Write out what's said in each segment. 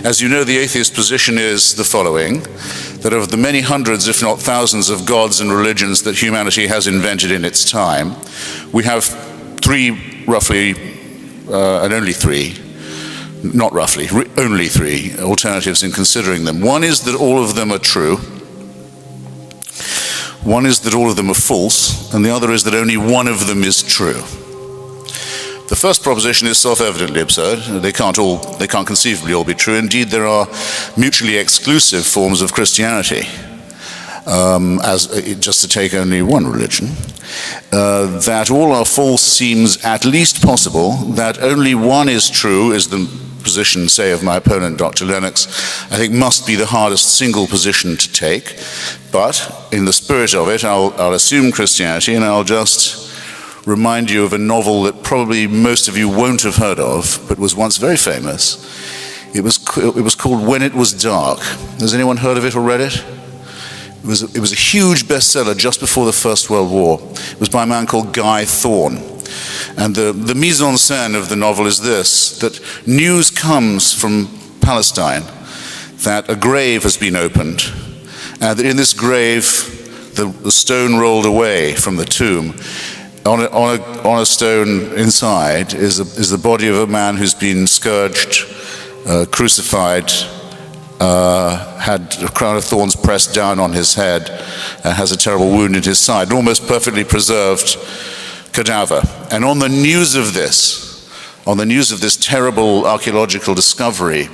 As you know, the atheist position is the following, that of the many hundreds, if not thousands, of gods and religions that humanity has invented in its time, we have three, roughly, and only three, not roughly, only three alternatives in considering them. One is that all of them are true. One is that all of them are false, and the other is that only one of them is true. The first proposition is self-evidently absurd. They can't conceivably all be true. Indeed, there are mutually exclusive forms of Christianity, just to take only one religion. That all are false seems at least possible. That only one is true is the position, say, of my opponent, Dr. Lennox, I think must be the hardest single position to take. But in the spirit of it, I'll assume Christianity, and I'll just remind you of a novel that probably most of you won't have heard of, but was once very famous. It was called When It Was Dark. Has anyone heard of it or read it? It was a huge bestseller just before the First World War. It was by a man called Guy Thorne. And the mise en scène of the novel is this, that news comes from Palestine that a grave has been opened, and that in this grave, the stone rolled away from the tomb. On a stone inside is the body of a man who's been scourged, crucified, had a crown of thorns pressed down on his head, has a terrible wound in his side, an almost perfectly preserved cadaver. And on the news of this terrible archaeological discovery,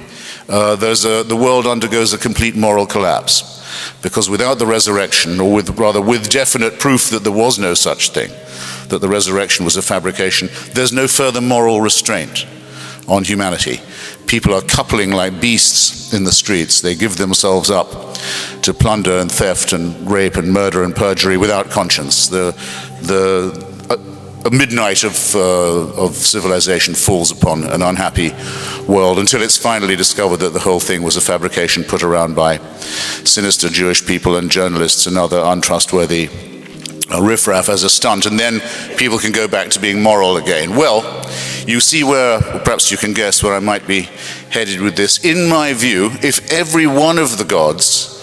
the world undergoes a complete moral collapse. Because without the resurrection, or with definite proof that there was no such thing, that the resurrection was a fabrication, there's no further moral restraint on humanity. People are coupling like beasts in the streets. They give themselves up to plunder and theft and rape and murder and perjury without conscience. A midnight of civilization falls upon an unhappy world until it's finally discovered that the whole thing was a fabrication put around by sinister Jewish people and journalists and other untrustworthy riffraff as a stunt, and then people can go back to being moral again. Well, you see where, or perhaps you can guess where I might be headed with this. In my view, if every one of the gods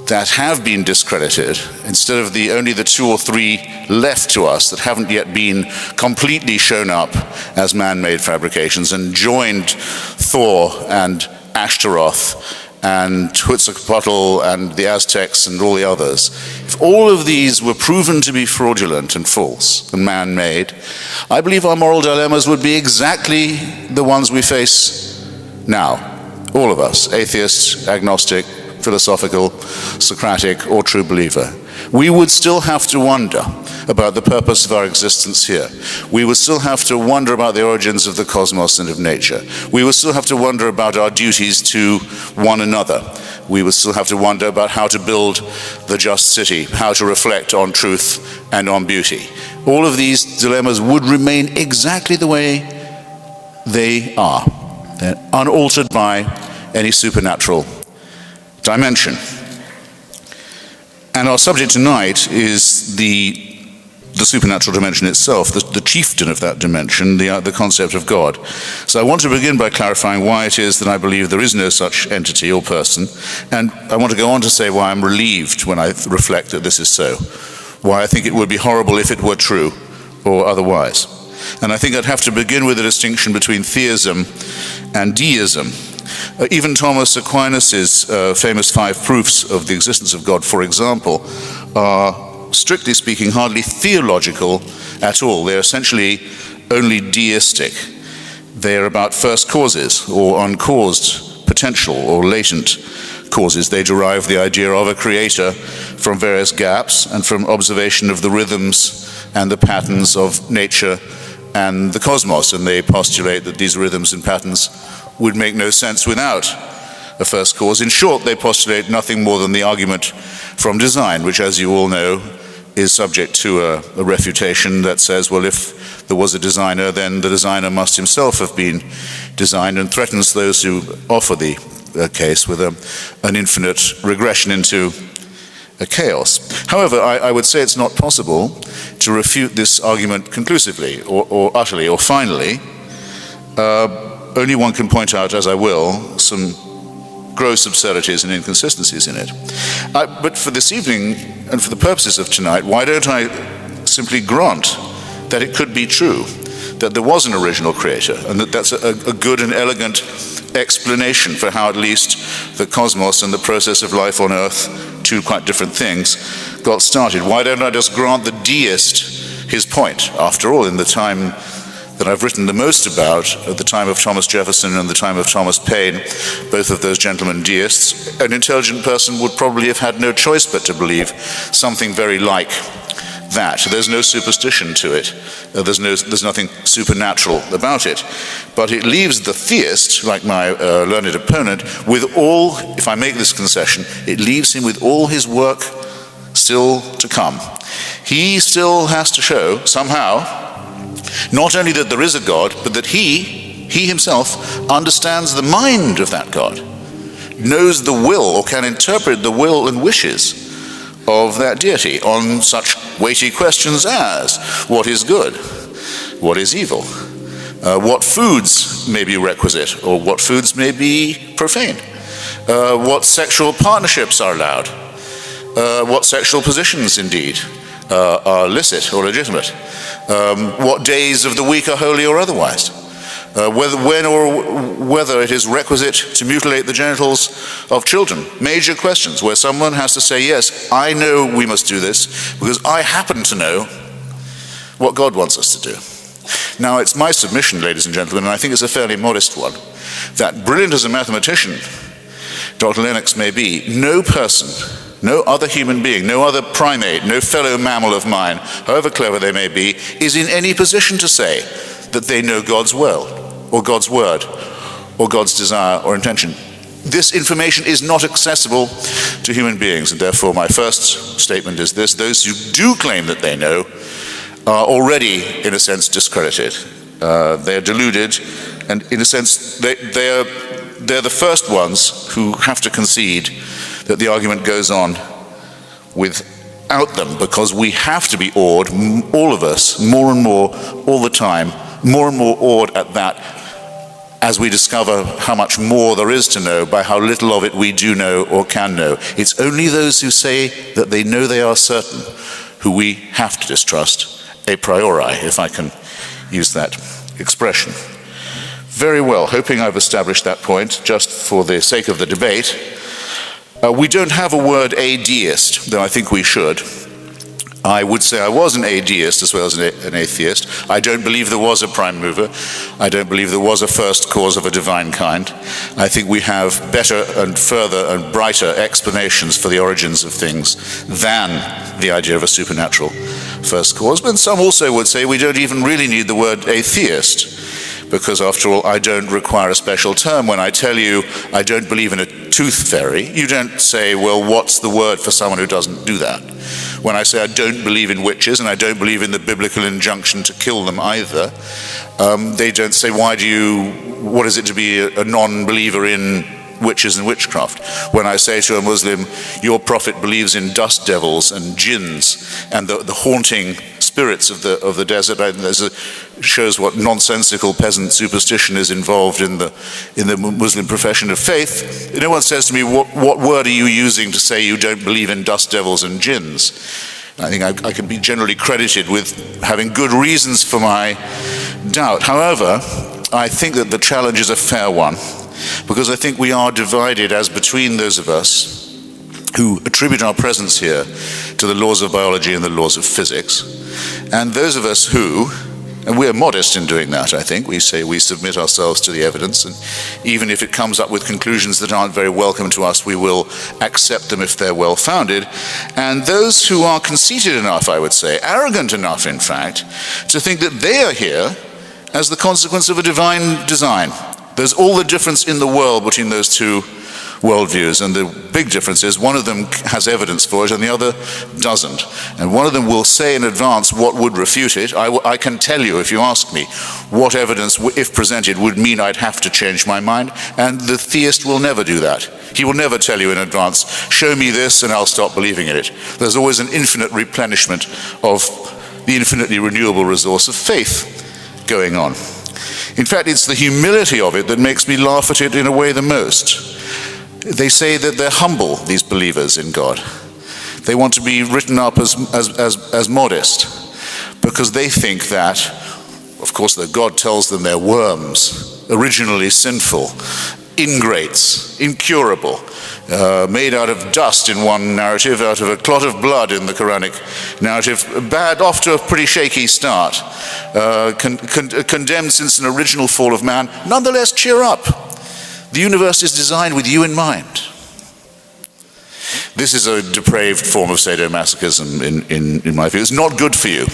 that have been discredited, instead of only the two or three left to us that haven't yet been completely shown up as man-made fabrications and joined Thor and Ashtaroth and Huitzilopochtli and the Aztecs and all the others, if all of these were proven to be fraudulent and false and man-made, I believe our moral dilemmas would be exactly the ones we face now. All of us, atheist, agnostic, philosophical, Socratic, or true believer. We would still have to wonder about the purpose of our existence here. We would still have to wonder about the origins of the cosmos and of nature. We would still have to wonder about our duties to one another. We would still have to wonder about how to build the just city, how to reflect on truth and on beauty. All of these dilemmas would remain exactly the way they are. They're unaltered by any supernatural dimension. And our subject tonight is the supernatural dimension itself, the chieftain of that dimension, the concept of God. So I want to begin by clarifying why it is that I believe there is no such entity or person, and I want to go on to say why I'm relieved when I reflect that this is so, why I think it would be horrible if it were true or otherwise. And I think I'd have to begin with a distinction between theism and deism. Even Thomas Aquinas' famous 5 proofs of the existence of God, for example, are, strictly speaking, hardly theological at all. They're essentially only deistic. They're about first causes, or uncaused potential, or latent causes. They derive the idea of a creator from various gaps and from observation of the rhythms and the patterns of nature and the cosmos, and they postulate that these rhythms and patterns would make no sense without a first cause. In short, they postulate nothing more than the argument from design, which, as you all know, is subject to a refutation that says, well, if there was a designer, then the designer must himself have been designed, and threatens those who offer the case with an infinite regression into a chaos. However, I would say it's not possible to refute this argument conclusively or utterly or finally only one can point out, as I will, some gross absurdities and inconsistencies in it. But for this evening, and for the purposes of tonight, why don't I simply grant that it could be true, that there was an original creator, and that that's a good and elegant explanation for how at least the cosmos and the process of life on Earth, two quite different things, got started. Why don't I just grant the deist his point? After all, in the time that I've written the most about, at the time of Thomas Jefferson and the time of Thomas Paine, both of those gentlemen deists, an intelligent person would probably have had no choice but to believe something very like that. There's no superstition to it. There's nothing supernatural about it. But it leaves the theist, like my learned opponent, with all, if I make this concession, it leaves him with all his work still to come. He still has to show, somehow, not only that there is a God, but that he himself understands the mind of that God, knows the will, or can interpret the will and wishes of that deity on such weighty questions as what is good, what is evil, what foods may be requisite, or what foods may be profane, what sexual partnerships are allowed, what sexual positions indeed are licit or legitimate, what days of the week are holy or otherwise, whether it is requisite to mutilate the genitals of children. Major questions where someone has to say, yes, I know we must do this because I happen to know what God wants us to do. Now, it's my submission, ladies and gentlemen, and I think it's a fairly modest one, that brilliant as a mathematician Dr. Lennox may be, no person, no other human being, no other primate, no fellow mammal of mine, however clever they may be, is in any position to say that they know God's will, or God's word, or God's desire or intention. This information is not accessible to human beings, and therefore my first statement is this: those who do claim that they know are already, in a sense, discredited. They are deluded, and in a sense, they're the first ones who have to concede that the argument goes on without them, because we have to be awed, all of us, more and more, all the time, more and more awed at that, as we discover how much more there is to know by how little of it we do know or can know. It's only those who say that they know they are certain who we have to distrust a priori, if I can use that expression. Very well, hoping I've established that point, just for the sake of the debate. We don't have a word atheist, though I think we should. I would say I was an atheist as well as an atheist. I don't believe there was a prime mover. I don't believe there was a first cause of a divine kind. I think we have better and further and brighter explanations for the origins of things than the idea of a supernatural first cause. But some also would say we don't even really need the word atheist, because after all, I don't require a special term. When I tell you I don't believe in a tooth fairy, you don't say, well, what's the word for someone who doesn't do that? When I say I don't believe in witches and I don't believe in the biblical injunction to kill them either, they don't say, what is it to be a non-believer in witches and witchcraft? When I say to a Muslim, your prophet believes in dust devils and jinns and the haunting spirits of the desert, shows what nonsensical peasant superstition is involved in the Muslim profession of faith. No one says to me, what word are you using to say you don't believe in dust devils and jinns? I think I can be generally credited with having good reasons for my doubt. However, I think that the challenge is a fair one, because I think we are divided as between those of us who attribute our presence here to the laws of biology and the laws of physics, and those of us who, and we're modest in doing that, I think, we say we submit ourselves to the evidence, and even if it comes up with conclusions that aren't very welcome to us, we will accept them if they're well-founded, and those who are conceited enough, I would say, arrogant enough, in fact, to think that they are here as the consequence of a divine design. There's all the difference in the world between those two worldviews, and the big difference is one of them has evidence for it and the other doesn't. And one of them will say in advance what would refute it. I can tell you, if you ask me, what evidence, if presented, would mean I'd have to change my mind, and the theist will never do that. He will never tell you in advance, show me this and I'll stop believing in it. There's always an infinite replenishment of the infinitely renewable resource of faith going on. In fact, it's the humility of it that makes me laugh at it in a way the most. They say that they're humble, these believers in God. They want to be written up as modest, because they think that, of course, that God tells them they're worms, originally sinful, ingrates, incurable, made out of dust in one narrative, out of a clot of blood in the Quranic narrative, bad, off to a pretty shaky start, condemned since an original fall of man. Nonetheless, cheer up. The universe is designed with you in mind. This is a depraved form of sadomasochism in my view. It's not good for you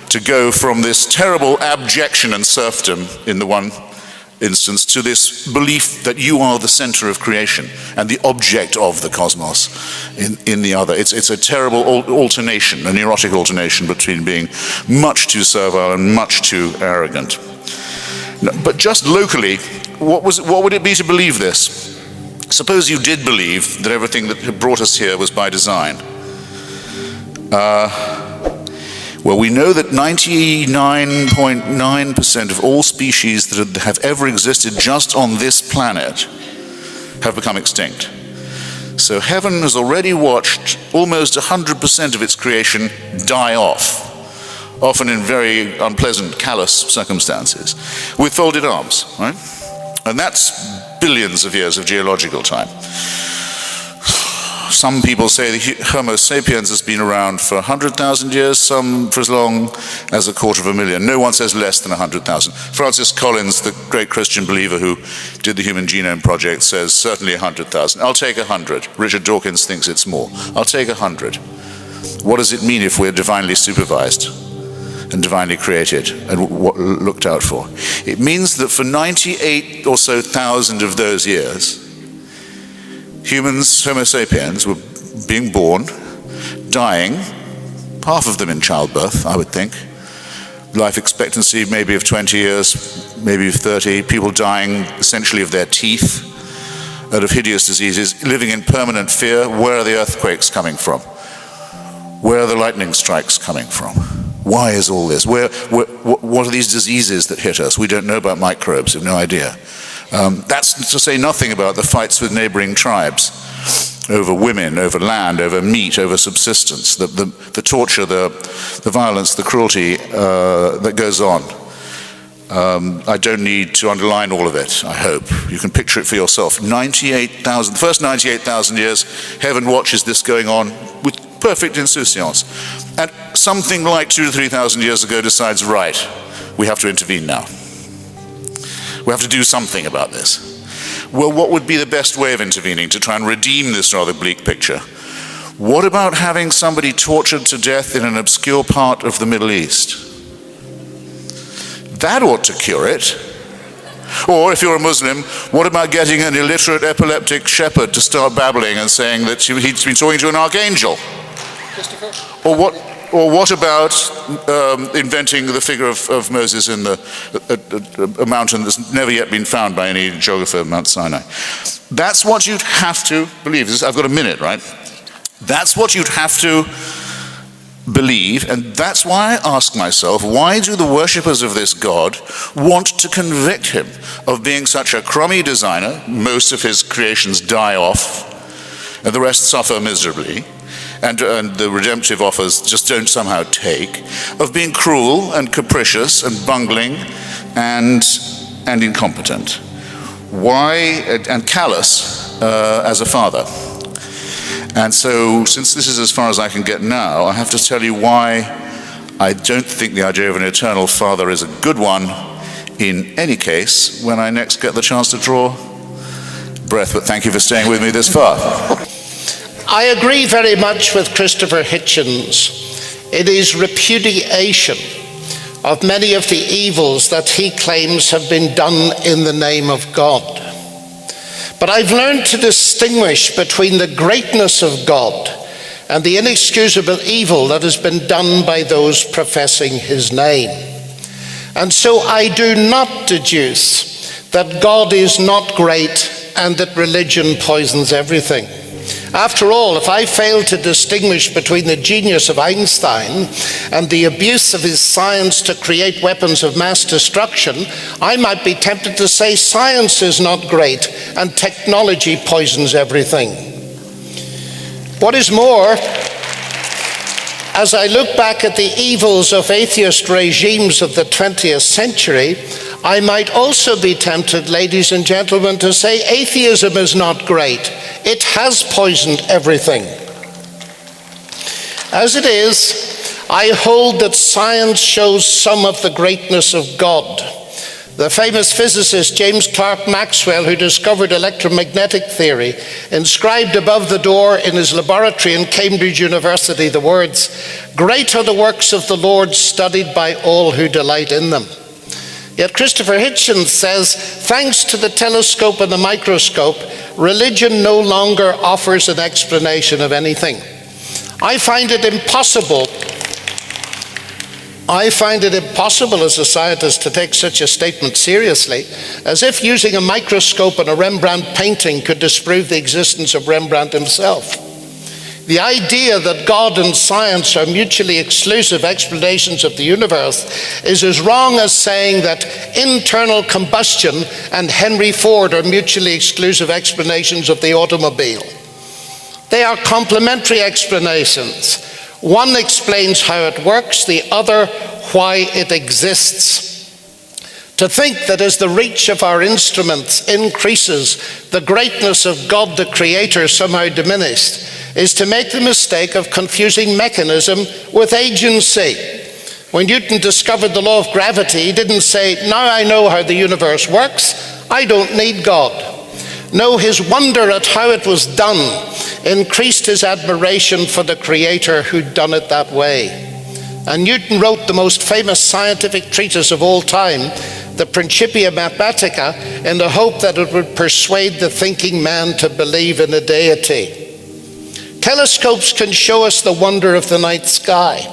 to go from this terrible abjection and serfdom in the one instance to this belief that you are the center of creation and the object of the cosmos in the other. It's a terrible alternation, an erotic alternation between being much too servile and much too arrogant. But just locally, what would it be to believe this? Suppose you did believe that everything that had brought us here was by design. Well, we know that 99.9% of all species that have ever existed just on this planet have become extinct. So heaven has already watched almost 100% of its creation die off, often in very unpleasant, callous circumstances, with folded arms, right? And that's billions of years of geological time. Some people say the Homo sapiens has been around for 100,000 years, some for as long as 250,000. No one says less than 100,000. Francis Collins, the great Christian believer who did the Human Genome Project, says certainly 100,000. I'll take 100. Richard Dawkins thinks it's more. I'll take 100. What does it mean if we're divinely supervised and divinely created and looked out for? It means that for 98 or so thousand of those years, humans, Homo sapiens, were being born, dying, half of them in childbirth, I would think. Life expectancy maybe of 20 years, maybe of 30, people dying essentially of their teeth and of hideous diseases, living in permanent fear. Where are the earthquakes coming from? Where are the lightning strikes coming from? Why is all this? What are these diseases that hit us? We don't know about microbes, we have no idea. That's to say nothing about the fights with neighboring tribes over women, over land, over meat, over subsistence, the torture, the violence, the cruelty that goes on. I don't need to underline all of it, I hope. You can picture it for yourself. The first 98,000 years, heaven watches this going on with perfect insouciance. And something like 2,000 to 3,000 years ago decides, right, we have to intervene now. We have to do something about this. Well, what would be the best way of intervening to try and redeem this rather bleak picture? What about having somebody tortured to death in an obscure part of the Middle East? That ought to cure it. Or if you're a Muslim, what about getting an illiterate epileptic shepherd to start babbling and saying that he's been talking to an archangel? Christopher? Or what about inventing the figure of Moses in a mountain that's never yet been found by any geographer, Mount Sinai? That's what you'd have to believe. I've got a minute, right? That's what you'd have to believe, and that's why I ask myself, why do the worshippers of this God want to convict him of being such a crummy designer? Most of his creations die off, and the rest suffer miserably. And the redemptive offers just don't somehow take, of being cruel and capricious and bungling and incompetent. Why, and callous as a father. And so, since this is as far as I can get now, I have to tell you why I don't think the idea of an eternal father is a good one in any case when I next get the chance to draw breath. But thank you for staying with me this far. I agree very much with Christopher Hitchens in his repudiation of many of the evils that he claims have been done in the name of God. But I've learned to distinguish between the greatness of God and the inexcusable evil that has been done by those professing his name. And so I do not deduce that God is not great and that religion poisons everything. After all, if I failed to distinguish between the genius of Einstein and the abuse of his science to create weapons of mass destruction, I might be tempted to say science is not great and technology poisons everything. What is more, as I look back at the evils of atheist regimes of the 20th century, I might also be tempted, ladies and gentlemen, to say atheism is not great. It has poisoned everything. As it is, I hold that science shows some of the greatness of God. The famous physicist James Clerk Maxwell, who discovered electromagnetic theory, inscribed above the door in his laboratory in Cambridge University the words, "Great are the works of the Lord, studied by all who delight in them." Yet Christopher Hitchens says, thanks to the telescope and the microscope, religion no longer offers an explanation of anything. I find it impossible as a scientist to take such a statement seriously, as if using a microscope and a Rembrandt painting could disprove the existence of Rembrandt himself. The idea that God and science are mutually exclusive explanations of the universe is as wrong as saying that internal combustion and Henry Ford are mutually exclusive explanations of the automobile. They are complementary explanations. One explains how it works, the other why it exists. To think that as the reach of our instruments increases, the greatness of God the Creator somehow diminished is to make the mistake of confusing mechanism with agency. When Newton discovered the law of gravity, he didn't say, now I know how the universe works, I don't need God. No, his wonder at how it was done increased his admiration for the Creator who'd done it that way. And Newton wrote the most famous scientific treatise of all time, the Principia Mathematica, in the hope that it would persuade the thinking man to believe in a deity. Telescopes can show us the wonder of the night sky,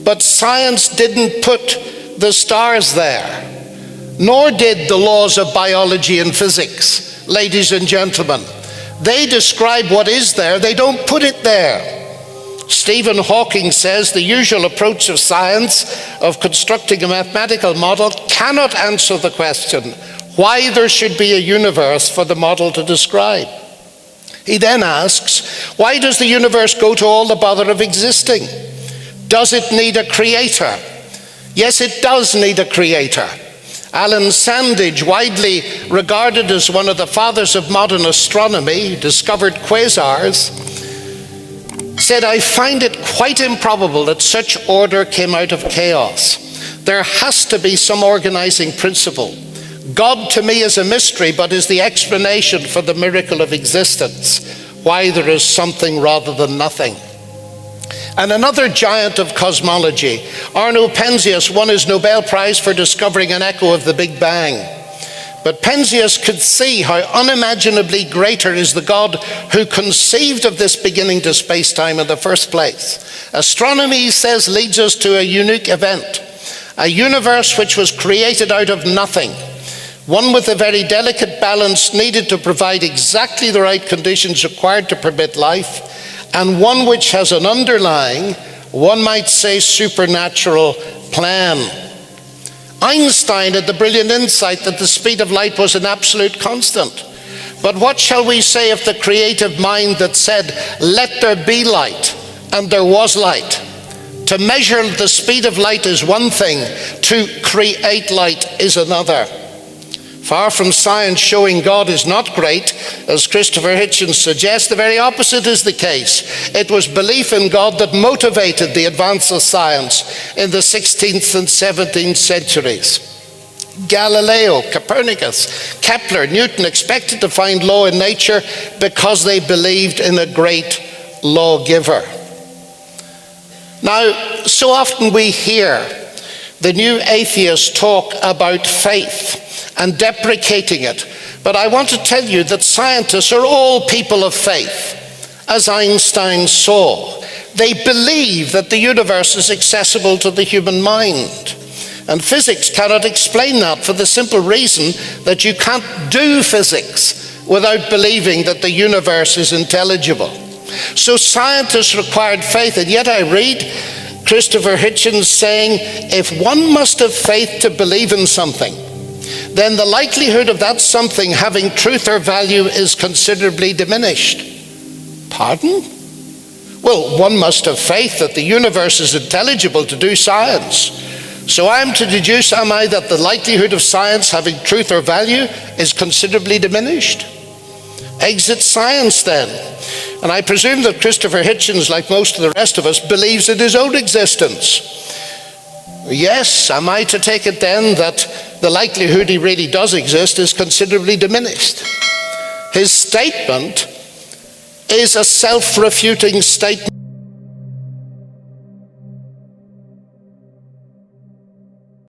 but science didn't put the stars there, nor did the laws of biology and physics. Ladies and gentlemen, they describe what is there, they don't put it there. Stephen Hawking says the usual approach of science of constructing a mathematical model cannot answer the question why there should be a universe for the model to describe. He then asks, why does the universe go to all the bother of existing? Does it need a creator? Yes, it does need a creator. Alan Sandage, widely regarded as one of the fathers of modern astronomy, who discovered quasars, said, I find it quite improbable that such order came out of chaos. There has to be some organizing principle. God to me is a mystery, but is the explanation for the miracle of existence, why there is something rather than nothing. And another giant of cosmology, Arno Penzias, won his Nobel Prize for discovering an echo of the Big Bang. But Penzias could see how unimaginably greater is the God who conceived of this beginning to space-time in the first place. Astronomy, he says, leads us to a unique event, a universe which was created out of nothing, one with a very delicate balance needed to provide exactly the right conditions required to permit life, and one which has an underlying, one might say, supernatural plan. Einstein had the brilliant insight that the speed of light was an absolute constant. But what shall we say of the creative mind that said, let there be light, and there was light? To measure the speed of light is one thing, to create light is another. Far from science showing God is not great, as Christopher Hitchens suggests, the very opposite is the case. It was belief in God that motivated the advance of science in the 16th and 17th centuries. Galileo, Copernicus, Kepler, Newton expected to find law in nature because they believed in a great lawgiver. Now, so often we hear the new atheists talk about faith and deprecating it. But I want to tell you that scientists are all people of faith, as Einstein saw. They believe that the universe is accessible to the human mind. And physics cannot explain that for the simple reason that you can't do physics without believing that the universe is intelligible. So scientists required faith, and yet I read Christopher Hitchens saying, if one must have faith to believe in something, then the likelihood of that something having truth or value is considerably diminished. Pardon? Well, one must have faith that the universe is intelligible to do science. So I'm to deduce, am I, that the likelihood of science having truth or value is considerably diminished? Exit science then. And I presume that Christopher Hitchens, like most of the rest of us, believes in his own existence. Yes, am I to take it then that the likelihood he really does exist is considerably diminished? His statement is a self-refuting statement.